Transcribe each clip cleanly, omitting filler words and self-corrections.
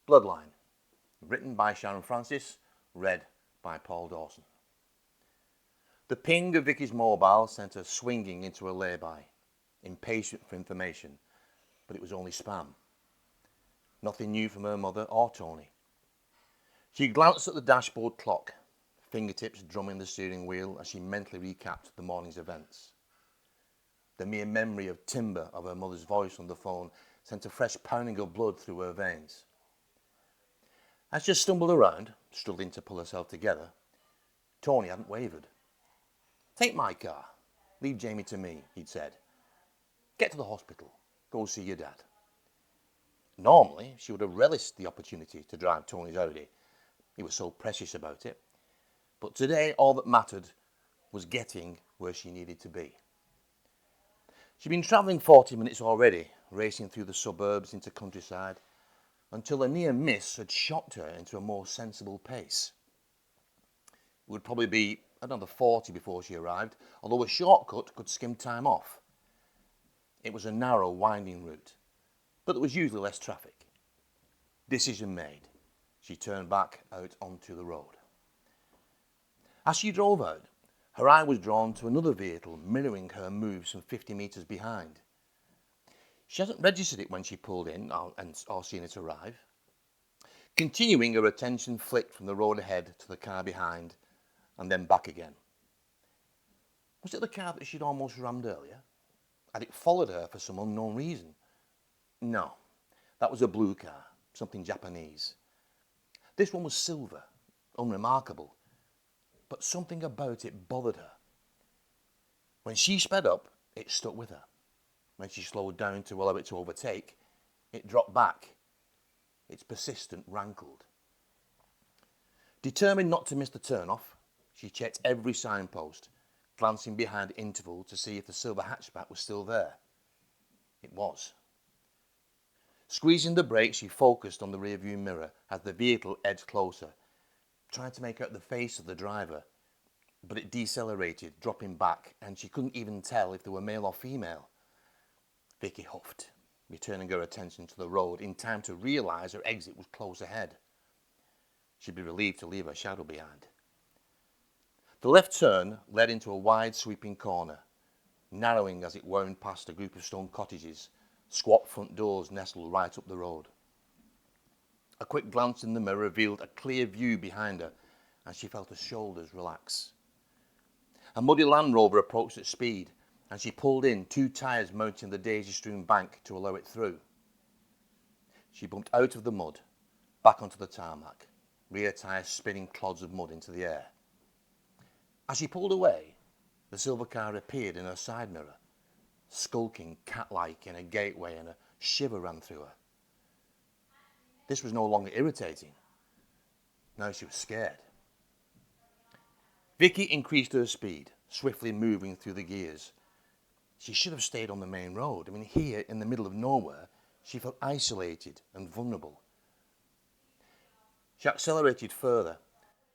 Bloodline, written by Sharon Francis, read by Paul Dawson. The ping of Vicky's mobile sent her swinging into a lay-by, impatient for information, but it was only spam. Nothing new from her mother or Tony. She glanced at the dashboard clock, fingertips drumming the steering wheel as she mentally recapped the morning's events. The mere memory of timbre of her mother's voice on the phone sent a fresh pounding of blood through her veins. As she stumbled around, struggling to pull herself together, Tony hadn't wavered. "Take my car. Leave Jamie to me," he'd said. "Get to the hospital. Go see your dad." Normally, she would have relished the opportunity to drive Tony's Audi. He was so precious about it. But today, all that mattered was getting where she needed to be. She'd been travelling 40 minutes already, racing through the suburbs into countryside, until a near miss had shocked her into a more sensible pace. It would probably be another 40 before she arrived, although a shortcut could skim time off. It was a narrow, winding route, but there was usually less traffic. Decision made. She turned back out onto the road. As she drove out, her eye was drawn to another vehicle mirroring her moves some 50 metres behind. She hasn't registered it when she pulled in or seen it arrive. Continuing, her attention flicked from the road ahead to the car behind and then back again. Was it the car that she'd almost rammed earlier? Had it followed her for some unknown reason? No, that was a blue car, something Japanese. This one was silver, unremarkable, but something about it bothered her. When she sped up, it stuck with her. When she slowed down to allow it to overtake, it dropped back. Its persistent rankled. Determined not to miss the turn-off, she checked every signpost, glancing behind interval to see if the silver hatchback was still there. It was. Squeezing the brake, she focused on the rearview mirror as the vehicle edged closer, trying to make out the face of the driver, but it decelerated, dropping back, and she couldn't even tell if they were male or female. Vicky huffed, returning her attention to the road in time to realise her exit was close ahead. She'd be relieved to leave her shadow behind. The left turn led into a wide sweeping corner, narrowing as it wound past a group of stone cottages, squat front doors nestled right up the road. A quick glance in the mirror revealed a clear view behind her, and she felt her shoulders relax. A muddy Land Rover approached at speed, and she pulled in, two tyres mounting the daisy-strewn bank to allow it through. She bumped out of the mud, back onto the tarmac, rear tyres spinning clods of mud into the air. As she pulled away, the silver car appeared in her side mirror, skulking cat-like in a gateway, and a shiver ran through her. This was no longer irritating. Now she was scared. Vicky increased her speed, swiftly moving through the gears. She should have stayed on the main road. Here in the middle of nowhere, she felt isolated and vulnerable. She accelerated further,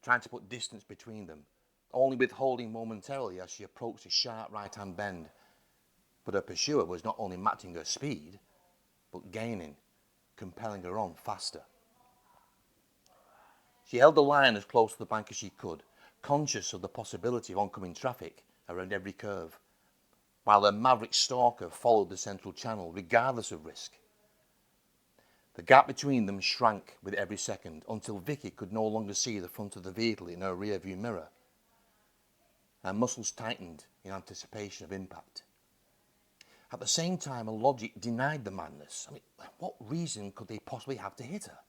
trying to put distance between them, only withholding momentarily as she approached a sharp right-hand bend. But her pursuer was not only matching her speed, but gaining, compelling her on faster. She held the line as close to the bank as she could, conscious of the possibility of oncoming traffic around every curve, while her maverick stalker followed the central channel regardless of risk. The gap between them shrank with every second until Vicky could no longer see the front of the vehicle in her rearview mirror. Her muscles tightened in anticipation of impact. At the same time, her logic denied the madness. What reason could they possibly have to hit her?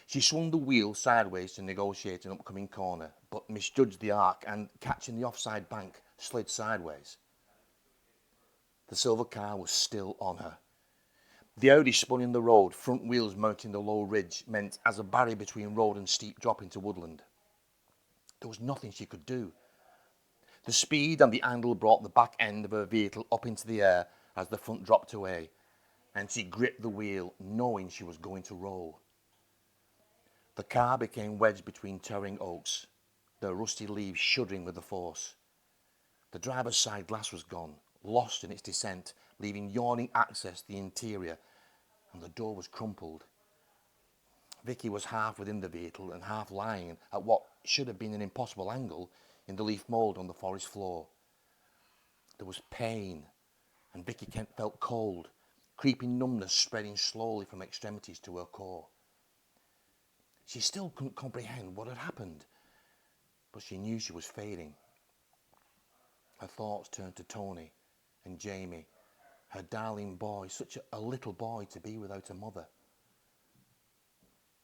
She swung the wheel sideways to negotiate an upcoming corner, but misjudged the arc and, catching the offside bank, slid sideways. The silver car was still on her. The Audi spun in the road, front wheels mounting the low ridge meant as a barrier between road and steep drop into woodland. There was nothing she could do. The speed and the angle brought the back end of her vehicle up into the air as the front dropped away, and she gripped the wheel, knowing she was going to roll. The car became wedged between towering oaks, their rusty leaves shuddering with the force. The driver's side glass was gone, lost in its descent, leaving yawning access to the interior, and the door was crumpled, Vicky was half within the vehicle and half lying at what should have been an impossible angle in the leaf mould on the forest floor. There was pain, and Vicky Kent felt cold, creeping numbness spreading slowly from extremities to her core. She still couldn't comprehend what had happened, but she knew she was fading. Her thoughts turned to Tony and Jamie, her darling boy, such a little boy to be without a mother.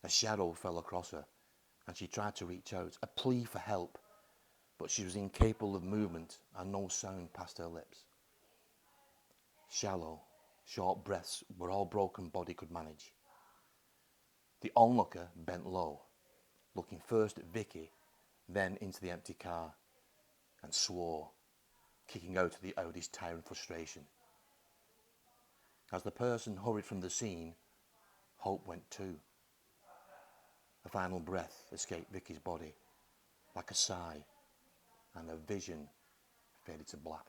A shadow fell across her, and she tried to reach out, a plea for help, but she was incapable of movement and no sound passed her lips. Shallow, short breaths were all broken body could manage. The onlooker bent low, looking first at Vicky, then into the empty car, and swore, kicking out of the Audi's tire in frustration. As the person hurried from the scene, hope went too. A final breath escaped Vicky's body, like a sigh, and her vision faded to black.